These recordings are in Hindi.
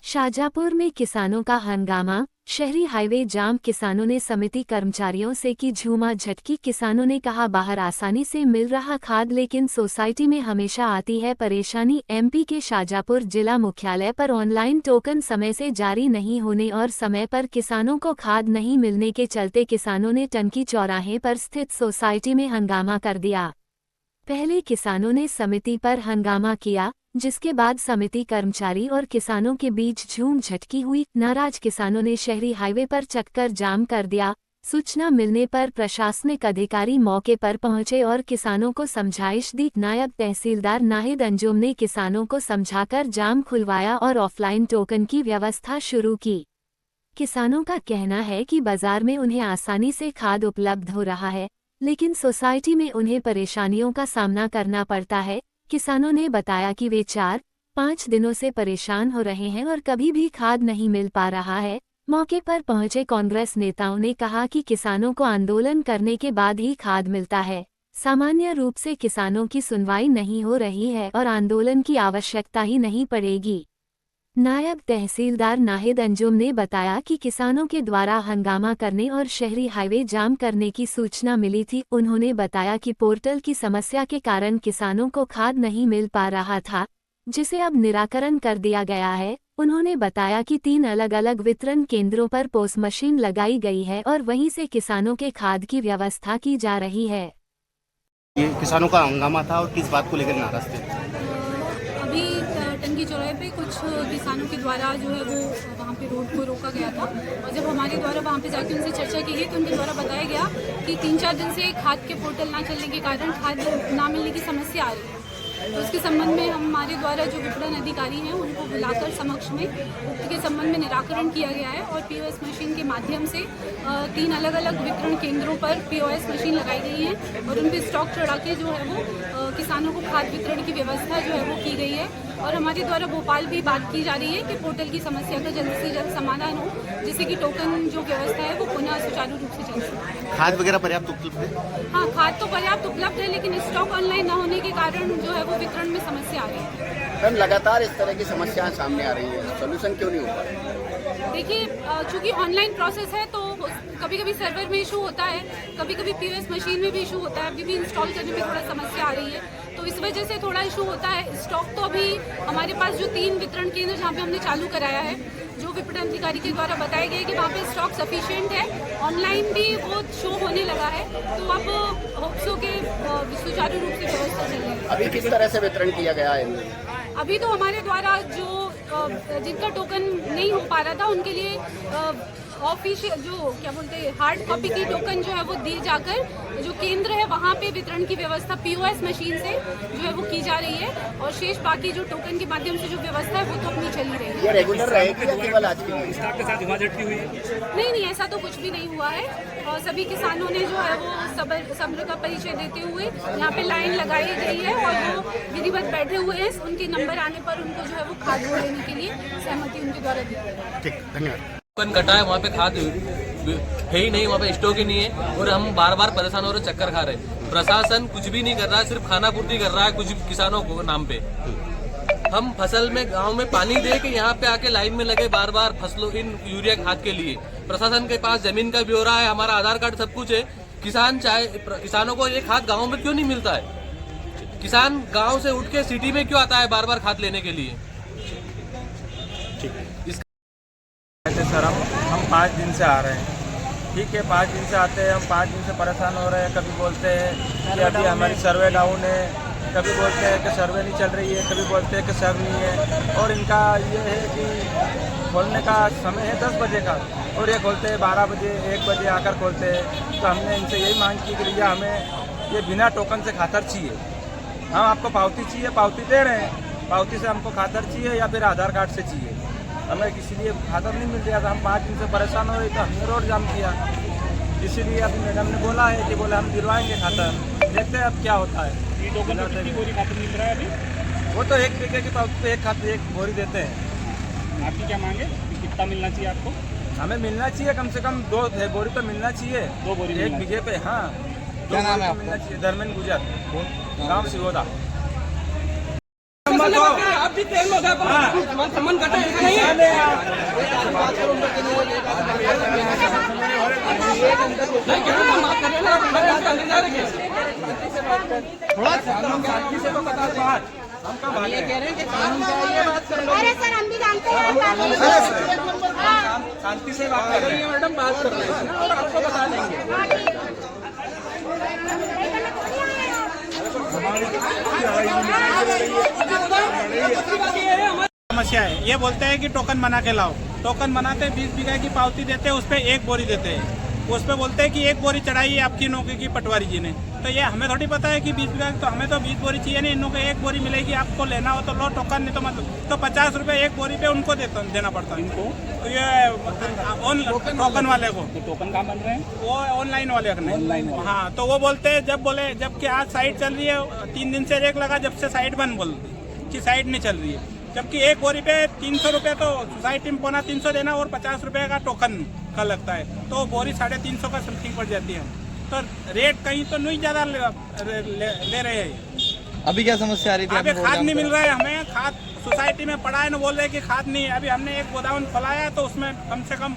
शाजापुर में किसानों का हंगामा, शहरी हाईवे जाम। किसानों ने समिति कर्मचारियों से की झूमा झटकी। किसानों ने कहा बाहर आसानी से मिल रहा खाद लेकिन सोसाइटी में हमेशा आती है परेशानी। एमपी के शाजापुर जिला मुख्यालय पर ऑनलाइन टोकन समय से जारी नहीं होने और समय पर किसानों को खाद नहीं मिलने के चलते किसानों ने टंकी चौराहे पर स्थित सोसाइटी में हंगामा कर दिया। पहले किसानों ने समिति पर हंगामा किया, जिसके बाद समिति कर्मचारी और किसानों के बीच झूम झटकी हुई। नाराज किसानों ने शहरी हाईवे पर चक्कर जाम कर दिया। सूचना मिलने पर प्रशासनिक अधिकारी मौके पर पहुंचे और किसानों को समझाइश दी। नायब तहसीलदार नाहिद अंजुम ने किसानों को समझाकर जाम खुलवाया और ऑफलाइन टोकन की व्यवस्था शुरू की। किसानों का कहना है कि बाजार में उन्हें आसानी से खाद उपलब्ध हो रहा है, लेकिन सोसाइटी में उन्हें परेशानियों का सामना करना पड़ता है। किसानों ने बताया कि वे 4-5 दिनों से परेशान हो रहे हैं और कभी भी खाद नहीं मिल पा रहा है। मौके पर पहुंचे कांग्रेस नेताओं ने कहा कि किसानों को आंदोलन करने के बाद ही खाद मिलता है। सामान्य रूप से किसानों की सुनवाई नहीं हो रही है और आंदोलन की आवश्यकता ही नहीं पड़ेगी। नायब तहसीलदार नाहिद अंजुम ने बताया कि किसानों के द्वारा हंगामा करने और शहरी हाईवे जाम करने की सूचना मिली थी। उन्होंने बताया कि पोर्टल की समस्या के कारण किसानों को खाद नहीं मिल पा रहा था, जिसे अब निराकरण कर दिया गया है। उन्होंने बताया कि 3 अलग अलग वितरण केंद्रों पर पोस मशीन लगाई गई है और वहीं से किसानों के खाद की व्यवस्था की जा रही है। ये किसानों का हंगामा था और किस बात को लेकर नाराज थे? अभी टंकी चौराहे पे कुछ किसानों के द्वारा जो है वो वहाँ पे रोड को रोका गया था और जब हमारे द्वारा वहाँ पे जाके उनसे चर्चा की गई तो उनके द्वारा बताया गया कि 3-4 दिन से खाद के पोर्टल ना चलने के कारण खाद ना मिलने की समस्या आ रही है। तो उसके संबंध में हमारे द्वारा जो विपणन अधिकारी हैं उनको बुलाकर समक्ष में उसके संबंध में निराकरण किया गया है और पीओएस मशीन के माध्यम से 3 अलग अलग वितरण केंद्रों पर पीओएस मशीन लगाई गई है और उन पर स्टॉक चढ़ा के जो है वो किसानों को खाद वितरण की व्यवस्था जो है वो की गई है। और हमारे द्वारा भोपाल भी बात की जा रही है कि पोर्टल की समस्या का जल्द से जल्द समाधान हो, जिससे कि टोकन जो व्यवस्था है वो पुनः सुचारू रूप से चल सके। खाद वगैरह पर्याप्त उपलब्ध है? हाँ, खाद तो पर्याप्त उपलब्ध है, लेकिन स्टॉक ऑनलाइन न होने के कारण जो है वो वितरण में समस्या आ रही है। मैम, लगातार इस तरह की समस्याएं सामने आ रही है, सोल्यूशन क्यों नहीं हो पा रहा? देखिए, चूंकि ऑनलाइन प्रोसेस है तो कभी कभी सर्वर में इशू होता है, कभी कभी पीओएस मशीन में भी इशू होता है। अभी भी इंस्टॉल करने में थोड़ा समस्या आ रही है, तो इस वजह से थोड़ा इशू होता है। स्टॉक तो अभी हमारे पास जो 3 वितरण केंद्र जहाँ पे हमने चालू कराया है, जो विपणन अधिकारी के द्वारा बताया गया है कि वहाँ पे स्टॉक सफिशिएंट है, ऑनलाइन भी वो शो होने लगा है, तो अब होप्सो के सुचारू रूप से व्यवस्था चल रही है। अभी किस तरह से वितरण किया गया है? अभी तो हमारे द्वारा जो जिनका टोकन नहीं हो पा रहा था उनके लिए ऑफिशियल जो क्या बोलते हैं हार्ड कॉपी की टोकन जो है वो दिए जाकर जो केंद्र है वहाँ पे वितरण की व्यवस्था पीओएस मशीन से जो है वो की जा रही है और शेष बाकी जो टोकन के माध्यम से जो व्यवस्था है वो तो अपनी चली रही है। ये रेगुलर रहेगी या केवल आज की? स्टाफ के साथ झुमाझटकी हुई? नहीं, ऐसा तो कुछ भी नहीं हुआ है और सभी किसानों ने जो है वो सब्र का परिचय देते हुए यहाँ पे लाइन लगाई गई है और वो विधिवत बैठे हुए हैं। उनके नंबर आने पर उनको जो है वो खाद लेने के लिए सहमति उनके द्वारा दी गई। ठीक, धन्यवाद। टोकन कटा है, वहाँ पे खाद है ही नहीं, वहाँ पे स्टॉक ही नहीं है और हम बार बार परेशान हो रहे, चक्कर खा रहे हैं। प्रशासन कुछ भी नहीं कर रहा है, सिर्फ खाना पूर्ति कर रहा है कुछ किसानों को नाम पे। हम फसल में गांव में पानी दे के यहाँ पे आके लाइन में लगे बार बार फसलों इन यूरिया खाद के लिए। प्रशासन के पास जमीन का ब्यौरा है, हमारा आधार कार्ड सब कुछ है। किसानों को ये खाद गाँव में क्यों नहीं मिलता है? किसान गाँव से उठ के सिटी में क्यों आता है बार बार खाद लेने के लिए? सर हम 5 दिन से आ रहे हैं, ठीक है, 5 दिन से आते हैं, हम 5 दिन से परेशान हो रहे हैं। कभी बोलते हैं कि अभी हमारी सर्वे डाउन है, कभी बोलते हैं कि सर्वे नहीं चल रही है, कभी बोलते हैं कि सर्व नहीं है। और इनका ये है कि खोलने का समय है 10 बजे का और ये खोलते हैं 12 बजे 1 बजे आकर खोलते हैं। तो हमने इनसे यही मांग की कि भैया हमें ये बिना टोकन से खातर चाहिए। हम आपको पावती चाहिए, पावती दे रहे हैं, पावती से हमको खातर चाहिए या फिर आधार कार्ड से चाहिए। हमें किसी लिए खातर नहीं मिल रहा था, हम 5 दिन से परेशान हो रहे तो हमने रोड जाम किया। इसीलिए अभी मैडम ने बोला है कि बोले हम दिलवाएंगे खातर, देखते हैं अब क्या होता है। ये टोकन पे कितनी बोरी खातर मिल रहा है अभी? वो तो 1 बीघे की पावती पे 1 खातर 1 बोरी देते हैं। आपकी क्या मांगे कि कितना मिलना चाहिए आपको? हमें मिलना चाहिए कम से कम 2 बोरी तो मिलना चाहिए। 2 बोरी 1 बीघे पे? हाँ, 2 बोरी तो मिलना चाहिए। धर्मेंद्र गुजर, गाँव सिगोदा। आप भी तेल में सम्मान करते हैं नहीं शांति से तो बता बात हम ये कह रहे हैं कि कानून का ये बात कर लो। अरे सर हम भी जानते हैं शांति से बात कर रहे हैं मैडम, बात कर रहे हैं और आपको बता देंगे। समस्या है, ये बोलते हैं कि टोकन बना के लाओ, टोकन बनाते 20 बीघा की पावती देते हैं, उस पर 1 बोरी देते हैं, उस पर बोलते हैं कि 1 बोरी चढ़ाई है आपकी नौकरी की पटवारी जी ने। तो ये हमें थोड़ी पता है कि 20 बीघा, तो हमें तो 20 बोरी चाहिए नहीं, इन लोगों को 1 बोरी मिलेगी, आपको लेना हो तो लो, टोकन नहीं तो मत। तो 50 रुपये 1 बोरी पे उनको देना पड़ता है इनको, तो ये टोकन वाले को। तो टोकन कहाँ बन रहे हैं? वो ऑनलाइन वाले ने। हाँ, तो वो बोलते हैं जब कि आज साइट चल रही है, 3 दिन से रेक लगा, जब से साइट बंद बोल कि साइट नहीं चल रही है, जबकि 1 बोरी पे 300 रुपये तो सोसाइटी में 350 देना और 50 रुपये का टोकन का लगता है, तो बोरी 350 का समथिंग पड़ जाती है। तो रेट कहीं तो नहीं ज़्यादा ले रहे हैं। अभी क्या समस्या आ रही थी? अभी खाद नहीं मिल रहा है हमें, खाद सोसाइटी में पड़ा है ना, बोल रहे हैं कि खाद नहीं है। अभी हमने एक गोदाम खोलाया है तो उसमें कम से कम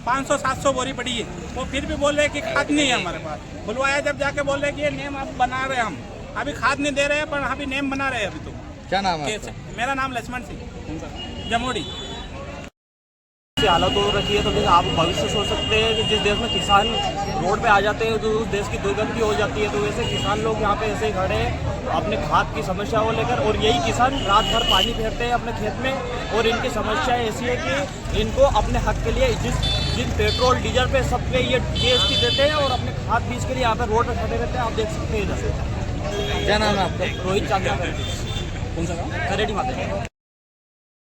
500-700 बोरी पड़ी है, वो फिर भी बोल रहे हैं कि खाद नहीं है हमारे पास। बुलवाया जब जाके बोल रहे हैं कि ये नेम आप बना रहे हैं, हम अभी खाद नहीं दे रहे हैं, पर अभी नेम बना रहे हैं। अभी तो क्या नाम है आपका? मेरा नाम लक्ष्मण सिंह जमोड़ी। हालत हो रखी है, तो फिर आप भविष्य सोच सकते हैं कि जिस देश में किसान रोड पे आ जाते हैं तो उस देश की दुर्गंधी हो जाती है, तो वैसे किसान लोग यहाँ पे ऐसे ही खड़े हैं अपने खाद की समस्या को लेकर, और यही किसान रात भर पानी फेरते हैं अपने खेत में, और इनकी समस्या ऐसी है कि इनको अपने हक के लिए जिन पेट्रोल डीजल पे सब पे ये GST देते हैं, और अपने खाद बीज के लिए यहाँ पे रोड पर खड़े रहते हैं। आप देख सकते हैं इधर। क्या नाम है आपका? रोहित चांद्रा। कौन सा गाँव? खरेड़ी माता।